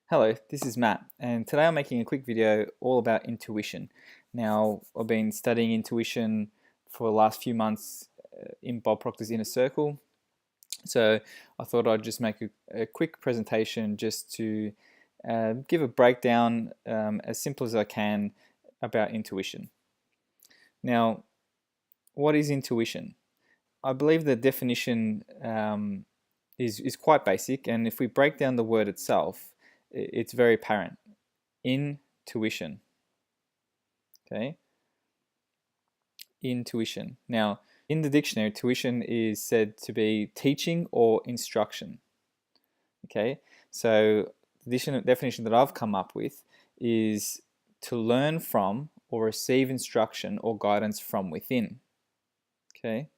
Hello, this is Matt, and today I'm making a quick video all about intuition. Now, I've been studying intuition for the last few months in Bob Proctor's Inner Circle, so I thought I'd just make a quick presentation just to give a breakdown as simple as I can about intuition. Now, what is intuition? I believe the definition is quite basic, and if we break down the word itself, it's very apparent. Intuition. Okay, intuition. Now, in the dictionary, tuition is said to be teaching or instruction. Okay, so the definition that I've come up with is to learn from or receive instruction or guidance from within. Okay,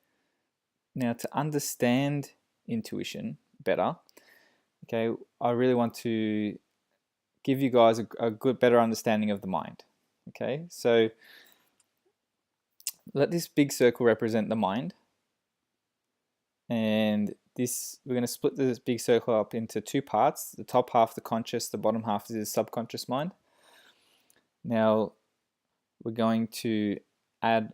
now to understand intuition better, okay, I really want to give you guys a good, better understanding of the mind. Okay, so let this big circle represent the mind, and we're going to split this big circle up into two parts. The top half, the conscious, the bottom half is the subconscious mind. Now we're going to add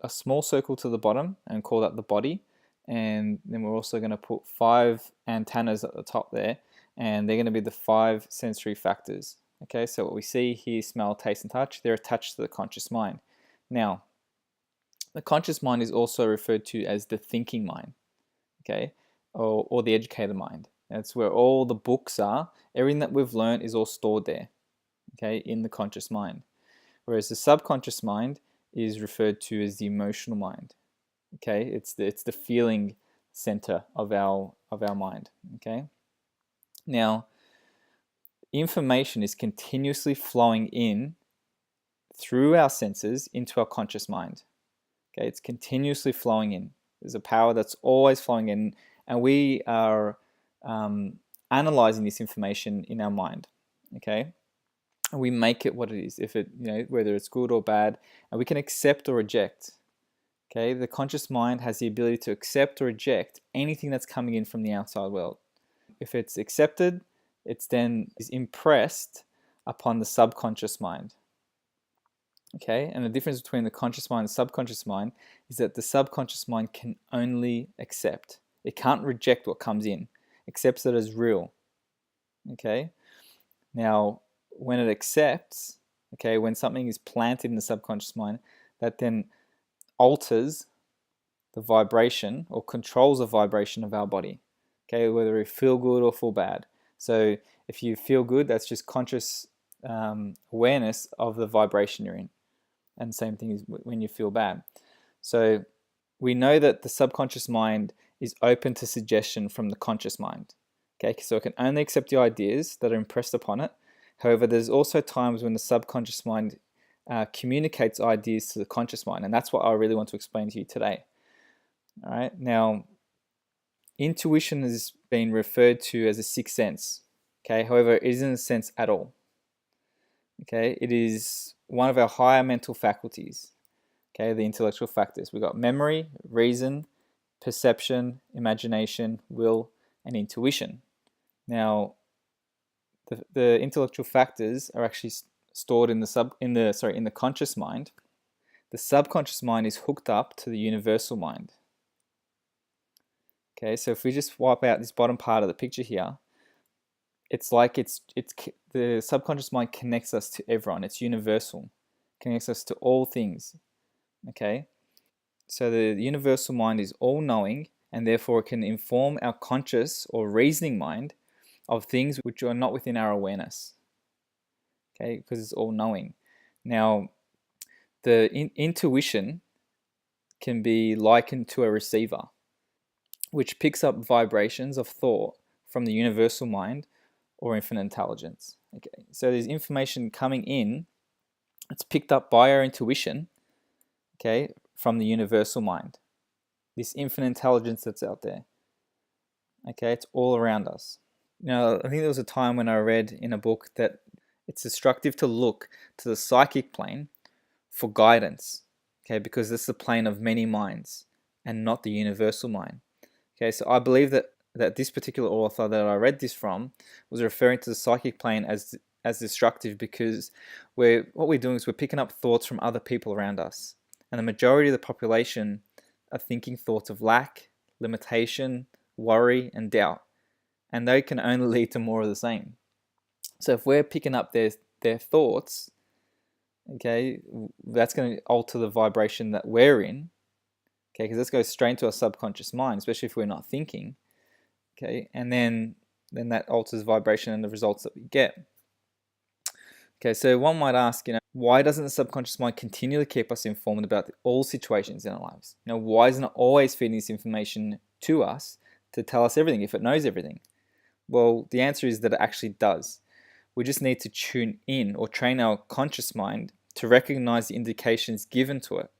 a small circle to the bottom and call that the body, and then we're also going to put 5 antennas at the top there, and they're going to be the 5 sensory factors. Okay, so what we see, hear, smell, taste, and touch, they're attached to the conscious mind. Now, the conscious mind is also referred to as the thinking mind, okay, or the educated mind. That's where all the books are. Everything that we've learned is all stored there, okay, in the conscious mind. Whereas the subconscious mind is referred to as the emotional mind. Okay, it's the feeling center of our mind. Okay, now information is continuously flowing in through our senses into our conscious mind. Okay, it's continuously flowing in. There's a power that's always flowing in, and we are analyzing this information in our mind. Okay, and we make it what it is. If it, whether it's good or bad, and we can accept or reject. Okay, the conscious mind has the ability to accept or reject anything that's coming in from the outside world. If it's accepted, it's then is impressed upon the subconscious mind. Okay, and the difference between the conscious mind and the subconscious mind is that the subconscious mind can only accept. It can't reject what comes in, accepts it as real. Okay, now when it accepts, okay, when something is planted in the subconscious mind, that then alters the vibration or controls the vibration of our body. Okay, whether we feel good or feel bad. So if you feel good, that's just conscious awareness of the vibration you're in. And the same thing is when you feel bad. So we know that the subconscious mind is open to suggestion from the conscious mind. Okay, so it can only accept the ideas that are impressed upon it. However, there's also times when the subconscious mind communicates ideas to the conscious mind, and that's what I really want to explain to you today. All right, now intuition has been referred to as a sixth sense. Okay, however, it isn't a sense at all. Okay, it is one of our higher mental faculties. Okay, the intellectual factors. We've got memory, reason, perception, imagination, will, and intuition. Now, the intellectual factors are actually stored in the conscious mind. The subconscious mind is hooked up to the universal mind. Okay, so if we just wipe out this bottom part of the picture here, it's like the subconscious mind connects us to everyone. It's universal, connects us to all things. Okay, so the universal mind is all-knowing, and therefore it can inform our conscious or reasoning mind of things which are not within our awareness. Okay, because it's all-knowing. Now, the intuition can be likened to a receiver, which picks up vibrations of thought from the universal mind or infinite intelligence. Okay, so there's information coming in, it's picked up by our intuition, okay, from the universal mind. This infinite intelligence that's out there. Okay, it's all around us. Now, I think there was a time when I read in a book that it's instructive to look to the psychic plane for guidance, okay, because this is the plane of many minds and not the universal mind. Okay, so I believe that that this particular author that I read this from was referring to the psychic plane as destructive, because what we're doing is we're picking up thoughts from other people around us, and the majority of the population are thinking thoughts of lack, limitation, worry, and doubt, and they can only lead to more of the same. So if we're picking up their thoughts, okay, that's going to alter the vibration that we're in, okay, because this goes straight into our subconscious mind, especially if we're not thinking, okay, and then that alters vibration and the results that we get. Okay, so one might ask, why doesn't the subconscious mind continually keep us informed about all situations in our lives? Why isn't it always feeding this information to us to tell us everything if it knows everything? Well, the answer is that it actually does. We just need to tune in or train our conscious mind to recognize the indications given to it.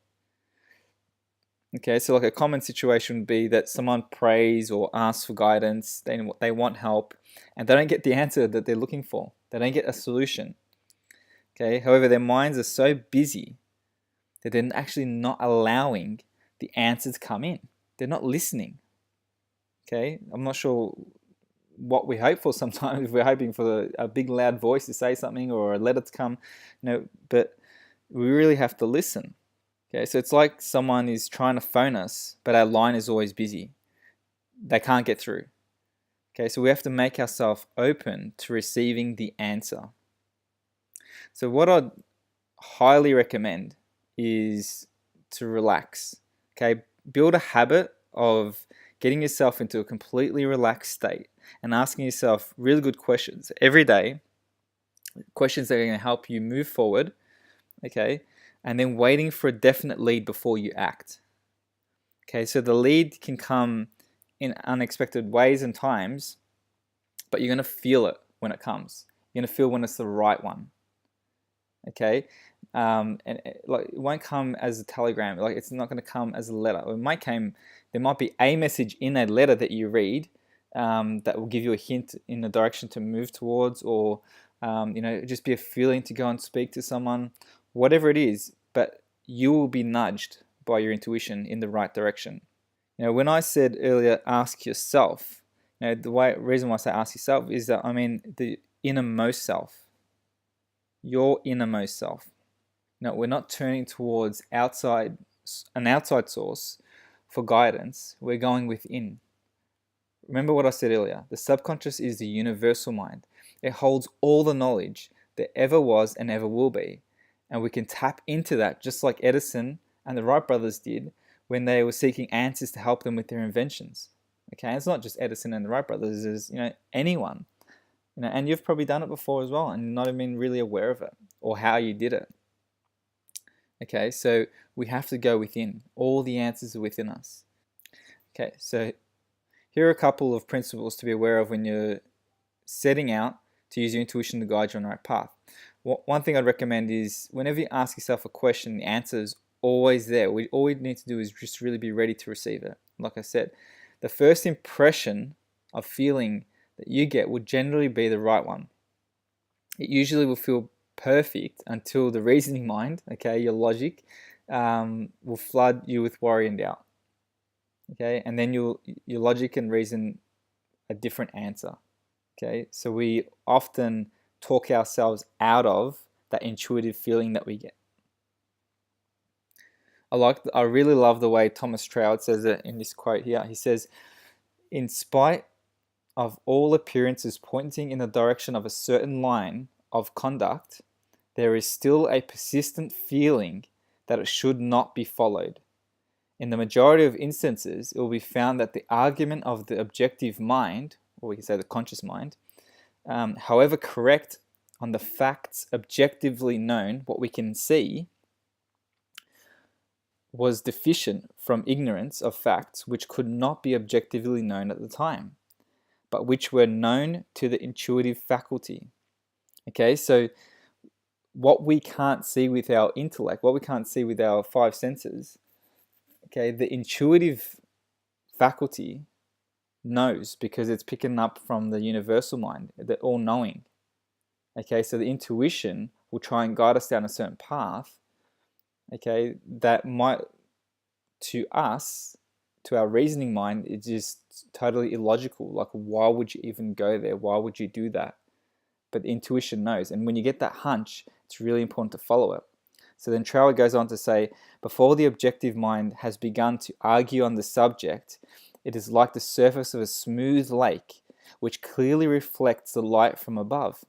Okay, so like a common situation would be that someone prays or asks for guidance, they want help, and they don't get the answer that they're looking for. They don't get a solution. Okay, however, their minds are so busy that they're actually not allowing the answer to come in. They're not listening. Okay, I'm not sure what we hope for sometimes, if we're hoping for a big loud voice to say something or a letter to come, but we really have to listen. Okay, so it's like someone is trying to phone us, but our line is always busy. They can't get through. Okay, so we have to make ourselves open to receiving the answer. So what I'd highly recommend is to relax. Okay, build a habit of getting yourself into a completely relaxed state and asking yourself really good questions every day, questions that are going to help you move forward, okay, and then waiting for a definite lead before you act. Okay, so the lead can come in unexpected ways and times, but you're going to feel it when it comes. You're going to feel when it's the right one. Okay, and it won't come as a telegram. Like, it's not going to come as a letter. There might be a message in a letter that you read that will give you a hint in the direction to move towards, or just be a feeling to go and speak to someone, whatever it is. But you will be nudged by your intuition in the right direction. When I said earlier, ask yourself. The reason why I say ask yourself is that I mean the innermost self. Your innermost self. Now, we're not turning towards an outside source for guidance. We're going within. Remember what I said earlier. The subconscious is the universal mind. It holds all the knowledge that ever was and ever will be. And we can tap into that just like Edison and the Wright brothers did when they were seeking answers to help them with their inventions. Okay, it's not just Edison and the Wright brothers, it's anyone. And you've probably done it before as well and not even really aware of it or how you did it. Okay, so we have to go within. All the answers are within us. Okay, so here are a couple of principles to be aware of when you're setting out to use your intuition to guide you on the right path. One thing I'd recommend is whenever you ask yourself a question, the answer is always there. All we need to do is just really be ready to receive it. Like I said, the first impression of feeling that you get will generally be the right one. It usually will feel perfect until the reasoning mind, okay, your logic, will flood you with worry and doubt. Okay, and then your logic and reason a different answer. Okay, so we often talk ourselves out of that intuitive feeling that we get. I really love the way Thomas Trout says it in this quote here. He says, "In spite of all appearances pointing in the direction of a certain line of conduct, there is still a persistent feeling that it should not be followed. In the majority of instances, it will be found that the argument of the objective mind, or we can say the conscious mind, however correct on the facts objectively known, what we can see, was deficient from ignorance of facts which could not be objectively known at the time, but which were known to the intuitive faculty." Okay, so what we can't see with our intellect, what we can't see with our five senses, okay, the intuitive faculty knows because it's picking up from the universal mind, the all-knowing. Okay, so the intuition will try and guide us down a certain path, okay, that might, to to our reasoning mind, it's just totally illogical. Like, why would you even go there? Why would you do that? But intuition knows. And when you get that hunch, it's really important to follow it. So then Trower goes on to say, before the objective mind has begun to argue on the subject, it is like the surface of a smooth lake, which clearly reflects the light from above.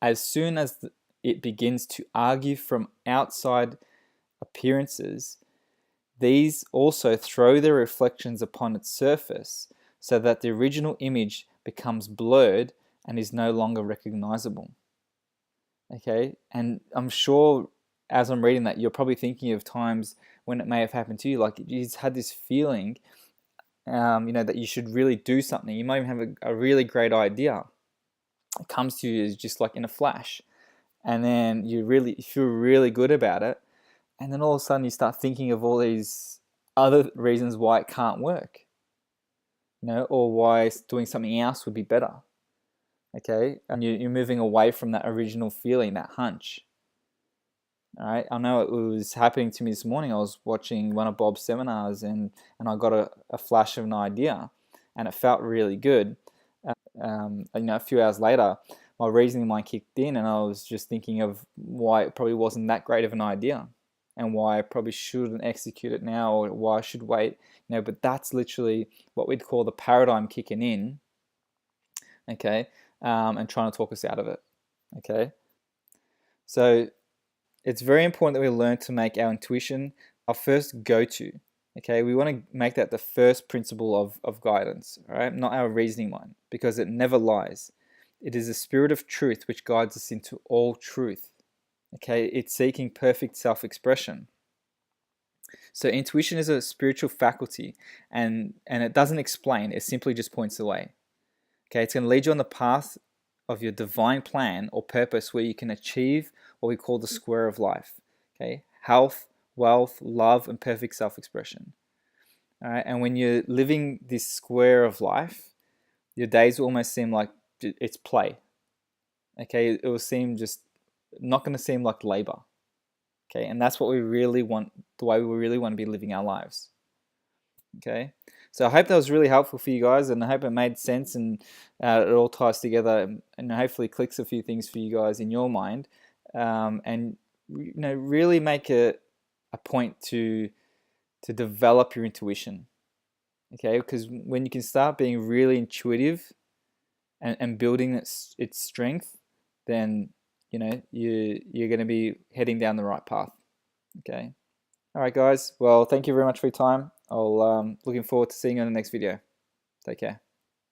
As soon as it begins to argue from outside appearances, these also throw their reflections upon its surface, so that the original image becomes blurred and is no longer recognizable. Okay, and I'm sure as I'm reading that, you're probably thinking of times when it may have happened to you, like you just had this feeling, that you should really do something. You might even have a really great idea. It comes to you as just like in a flash, and then you feel really good about it, and then all of a sudden you start thinking of all these other reasons why it can't work, or why doing something else would be better. Okay, and you're moving away from that original feeling, that hunch. All right, I know it was happening to me this morning. I was watching one of Bob's seminars, and I got a flash of an idea, and it felt really good. A few hours later, my reasoning mind kicked in, and I was just thinking of why it probably wasn't that great of an idea, and why I probably shouldn't execute it now, or why I should wait. But that's literally what we'd call the paradigm kicking in. Okay, and trying to talk us out of it. Okay, so it's very important that we learn to make our intuition our first go-to. Okay, we want to make that the first principle of guidance, all right? Not our reasoning mind, because it never lies. It is the spirit of truth which guides us into all truth. Okay, it's seeking perfect self-expression. So intuition is a spiritual faculty, and it doesn't explain, it simply just points the way. Okay, it's going to lead you on the path of your divine plan or purpose, where you can achieve what we call the square of life. Okay, health, wealth, love, and perfect self-expression. All right, and when you're living this square of life, your days will almost seem like it's play. Okay, it will seem just not going to seem like labor. Okay, and that's what we really want, the way we really want to be living our lives. Okay, so I hope that was really helpful for you guys, and I hope it made sense, and it all ties together, and hopefully clicks a few things for you guys in your mind, and really make a point to develop your intuition. Okay, because when you can start being really intuitive and building its strength, then you're going to be heading down the right path. Okay. All right, guys. Well, thank you very much for your time. I'll looking forward to seeing you in the next video. Take care.